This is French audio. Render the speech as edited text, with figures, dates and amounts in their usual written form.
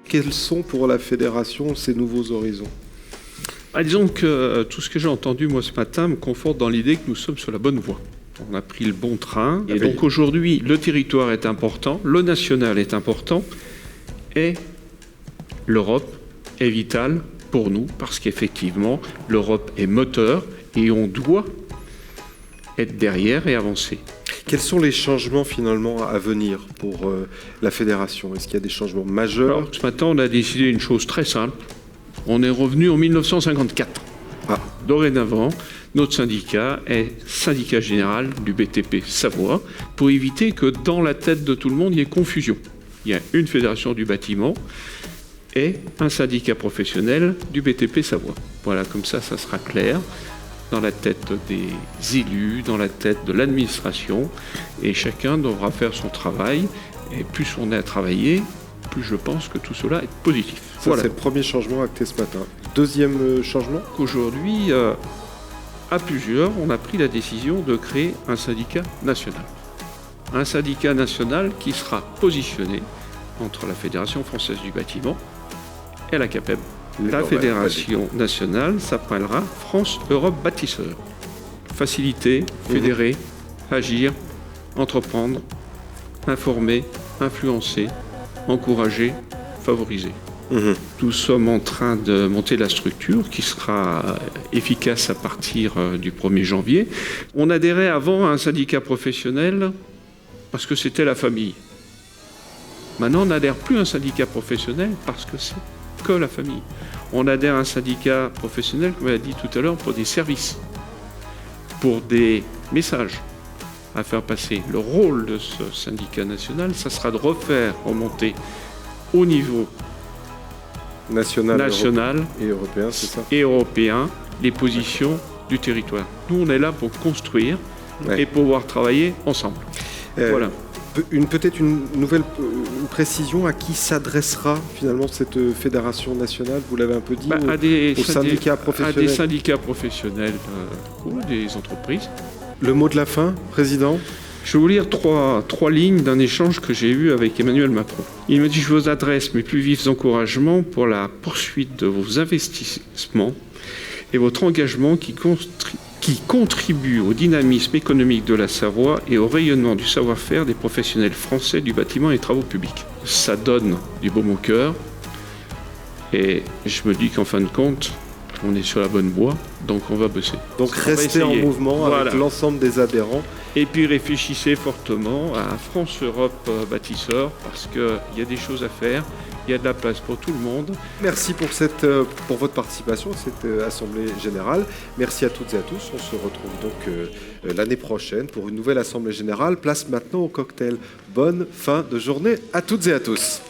Quels sont pour la fédération ces nouveaux horizons ? Disons que tout ce que j'ai entendu moi ce matin me conforte dans l'idée que nous sommes sur la bonne voie. On a pris le bon train. Et donc aujourd'hui, le territoire est important, le national est important et l'Europe est vitale pour nous parce qu'effectivement, l'Europe est moteur et on doit être derrière et avancer. Quels sont les changements finalement à venir pour la fédération ? Est-ce qu'il y a des changements majeurs ? Alors, ce matin, on a décidé une chose très simple. On est revenu en 1954. Dorénavant, notre syndicat est syndicat général du BTP Savoie pour éviter que dans la tête de tout le monde, il y ait confusion. Il y a une fédération du bâtiment et un syndicat professionnel du BTP Savoie. Voilà, comme ça sera clair dans la tête des élus, dans la tête de l'administration, et chacun devra faire son travail. Et plus on est à travailler, plus je pense que tout cela est positif. Ça, c'est le premier changement acté ce matin. Deuxième changement ? Aujourd'hui, à plusieurs, on a pris la décision de créer un syndicat national. Un syndicat national qui sera positionné entre la Fédération française du bâtiment et la CAPEB. La fédération nationale s'appellera France-Europe Bâtisseurs. Faciliter, fédérer, agir, entreprendre, informer, influencer, encourager, favoriser. Nous sommes en train de monter la structure qui sera efficace à partir du 1er janvier. On adhérait avant à un syndicat professionnel parce que c'était la famille. Maintenant, on n'adhère plus à un syndicat professionnel parce que c'est que la famille. On adhère à un syndicat professionnel, comme on l'a dit tout à l'heure, pour des services, pour des messages à faire passer. Le rôle de ce syndicat national, ça sera de refaire remonter au niveau national et européen, c'est ça ? Et européen, les positions du territoire. Nous, on est là pour construire et pouvoir travailler ensemble. Voilà. Peut-être une nouvelle précision, à qui s'adressera finalement cette fédération nationale ? Vous l'avez un peu dit, aux syndicats professionnels. À des syndicats professionnels ou des entreprises. Le mot de la fin, Président ? Je vais vous lire trois lignes d'un échange que j'ai eu avec Emmanuel Macron. Il me dit « Je vous adresse mes plus vifs encouragements pour la poursuite de vos investissements et votre engagement qui contribue au dynamisme économique de la Savoie et au rayonnement du savoir-faire des professionnels français du bâtiment et des travaux publics. » Ça donne du baume au cœur et je me dis qu'en fin de compte, on est sur la bonne voie, donc on va bosser. Donc restez en mouvement avec l'ensemble des adhérents. Et puis réfléchissez fortement à France-Europe Bâtisseurs parce qu'il y a des choses à faire. Il y a de la place pour tout le monde. Merci pour votre participation à cette Assemblée Générale. Merci à toutes et à tous. On se retrouve donc l'année prochaine pour une nouvelle Assemblée Générale. Place maintenant au cocktail. Bonne fin de journée à toutes et à tous.